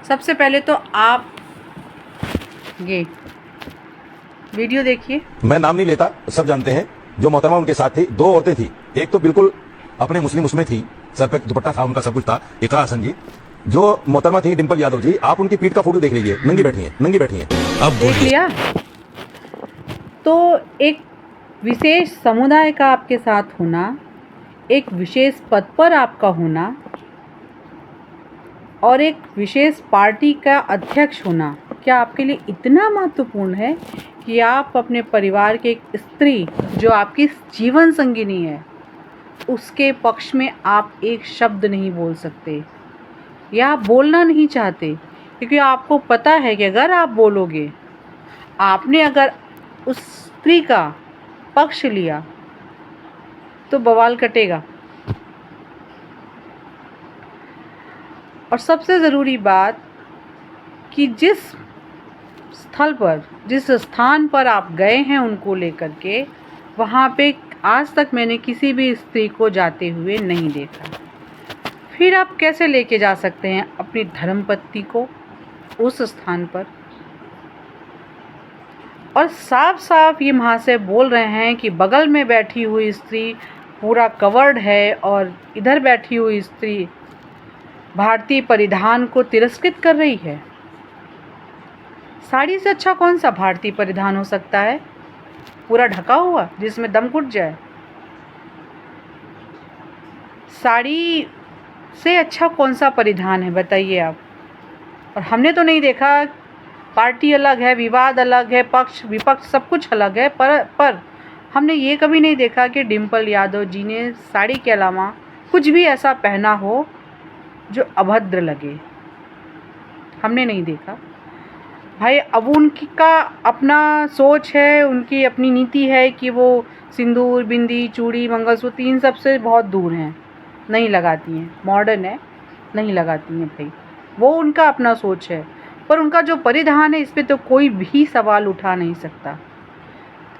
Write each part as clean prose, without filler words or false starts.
सबसे पहले तो आप ये वीडियो देखिए। मैं नाम नहीं लेता, सब जानते हैं। जो मोहतरमा उनके साथ थी, दो औरतें थी। एक तो बिल्कुल अपने मुस्लिम उसमें थी, सर पे दुपट्टा था, उनका सब कुछ था, इकरा हसन जी। जो मोहतरमा थी डिंपल यादव जी, आप उनकी पीठ का फोटो देख लीजिए, नंगी बैठी हैं, नंगी बैठी हैं। अब देख लिया। तो एक विशेष समुदाय का आपके साथ होना, एक विशेष पद पर आपका होना और एक विशेष पार्टी का अध्यक्ष होना क्या आपके लिए इतना महत्वपूर्ण है कि आप अपने परिवार के एक स्त्री जो आपकी जीवन संगिनी है उसके पक्ष में आप एक शब्द नहीं बोल सकते या आप बोलना नहीं चाहते, क्योंकि आपको पता है कि अगर आप बोलोगे, आपने अगर उस स्त्री का पक्ष लिया तो बवाल कटेगा। और सबसे ज़रूरी बात कि जिस स्थान पर आप गए हैं उनको लेकर के, वहाँ पे आज तक मैंने किसी भी स्त्री को जाते हुए नहीं देखा। फिर आप कैसे लेके जा सकते हैं अपनी धर्मपत्नी को उस स्थान पर? और साफ साफ ये महाशय बोल रहे हैं कि बगल में बैठी हुई स्त्री पूरा कवर्ड है और इधर बैठी हुई स्त्री भारतीय परिधान को तिरस्कृत कर रही है। साड़ी से अच्छा कौन सा भारतीय परिधान हो सकता है, पूरा ढका हुआ जिसमें दम घुट जाए? साड़ी से अच्छा कौन सा परिधान है बताइए आप? और हमने तो नहीं देखा, पार्टी अलग है, विवाद अलग है, पक्ष विपक्ष सब कुछ अलग है, पर हमने ये कभी नहीं देखा कि डिंपल यादव जी ने साड़ी के अलावा कुछ भी ऐसा पहना हो जो अभद्र लगे। हमने नहीं देखा भाई। अब उनकी का अपना सोच है, उनकी अपनी नीति है कि वो सिंदूर, बिंदी, चूड़ी, मंगलसूत्र इन सब से बहुत दूर हैं, नहीं लगाती हैं। मॉडर्न है, नहीं लगाती हैं भाई, वो उनका अपना सोच है। पर उनका जो परिधान है इस पे तो कोई भी सवाल उठा नहीं सकता।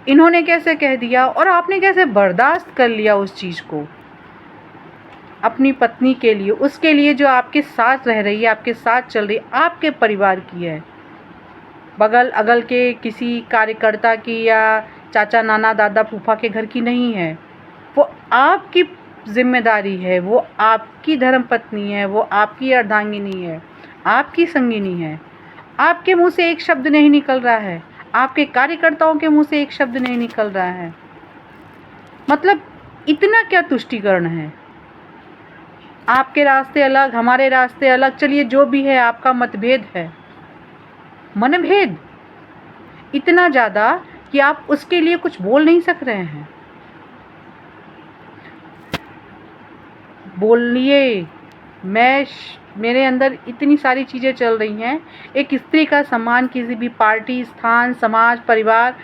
इन्होंने कैसे कह दिया और आपने कैसे बर्दाश्त कर लिया उस चीज़ को अपनी पत्नी के लिए, उसके लिए जो आपके साथ रह रही है, आपके साथ चल रही है, आपके परिवार की है, बगल अगल के किसी कार्यकर्ता की या चाचा, नाना, दादा, फूफा के घर की नहीं है। वो आपकी जिम्मेदारी है, वो आपकी धर्मपत्नी है, वो आपकी अर्धांगिनी है, आपकी संगिनी है। आपके मुंह से एक शब्द नहीं निकल रहा है, आपके कार्यकर्ताओं के मुंह से एक शब्द नहीं निकल रहा है। मतलब इतना क्या तुष्टीकरण है? आपके रास्ते अलग, हमारे रास्ते अलग, चलिए जो भी है, आपका मतभेद है, मनभेद इतना ज़्यादा कि आप उसके लिए कुछ बोल नहीं सक रहे हैं। बोलिए। मेरे अंदर इतनी सारी चीज़ें चल रही हैं। एक स्त्री का सम्मान किसी भी पार्टी, स्थान, समाज, परिवार,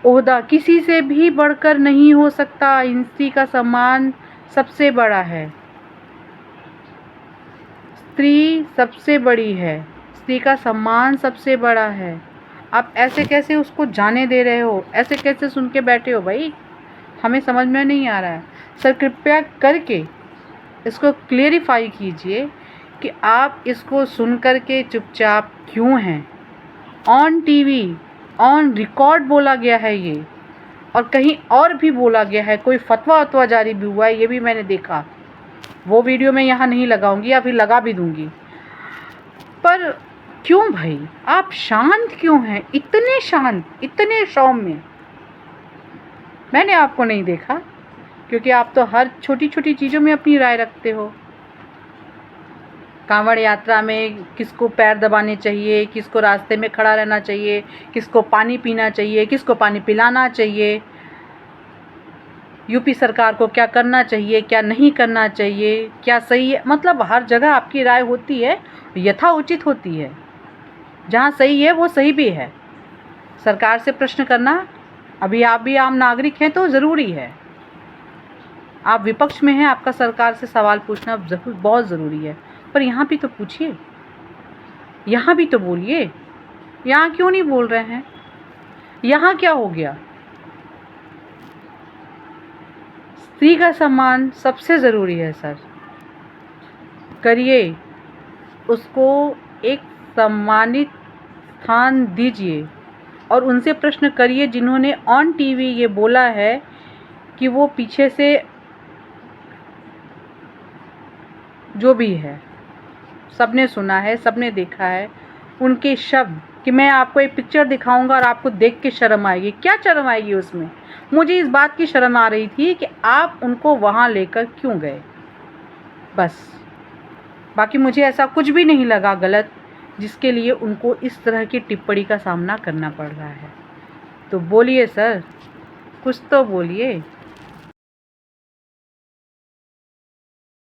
ओहदा किसी से भी बढ़कर नहीं हो सकता। स्त्री का सम्मान सबसे बड़ा है, स्त्री सबसे बड़ी है, स्त्री का सम्मान सबसे बड़ा है। आप ऐसे कैसे उसको जाने दे रहे हो, ऐसे कैसे सुन के बैठे हो भाई? हमें समझ में नहीं आ रहा है। सर कृपया करके इसको क्लेरिफाई कीजिए कि आप इसको सुन कर के चुपचाप क्यों हैं। ऑन टीवी, ऑन रिकॉर्ड बोला गया है ये, और कहीं और भी बोला गया है, कोई फतवा वतवा जारी भी हुआ है, ये भी मैंने देखा। वो वीडियो मैं यहाँ नहीं लगाऊंगी या फिर लगा भी दूंगी। पर क्यों भाई आप शांत क्यों हैं, इतने शांत, इतने सौम्य? मैंने आपको नहीं देखा, क्योंकि आप तो हर छोटी छोटी चीज़ों में अपनी राय रखते हो। कांवड़ यात्रा में किसको पैर दबाने चाहिए, किसको रास्ते में खड़ा रहना चाहिए, किसको पानी पीना चाहिए, किसको पानी पिलाना चाहिए, यूपी सरकार को क्या करना चाहिए, क्या नहीं करना चाहिए, क्या सही है, मतलब हर जगह आपकी राय होती है, यथाउचित होती है। जहाँ सही है वो सही भी है। सरकार से प्रश्न करना, अभी आप भी आम नागरिक हैं तो ज़रूरी है। आप विपक्ष में हैं, आपका सरकार से सवाल पूछना बहुत ज़रूरी है। पर यहाँ भी तो पूछिए, यहाँ भी तो बोलिए। यहाँ क्यों नहीं बोल रहे हैं? यहाँ क्या हो गया? स्त्री का सम्मान सबसे ज़रूरी है सर। करिए, उसको एक सम्मानित स्थान दीजिए और उनसे प्रश्न करिए जिन्होंने ऑन टीवी ये बोला है कि वो पीछे से जो भी है सबने सुना है, सबने देखा है उनके शब्द कि मैं आपको एक पिक्चर दिखाऊंगा और आपको देख के शर्म आएगी। क्या शर्म आएगी उसमें? मुझे इस बात की शर्म आ रही थी कि आप उनको वहाँ लेकर क्यों गए, बस। बाकी मुझे ऐसा कुछ भी नहीं लगा गलत जिसके लिए उनको इस तरह की टिप्पणी का सामना करना पड़ रहा है। तो बोलिए सर, कुछ तो बोलिए।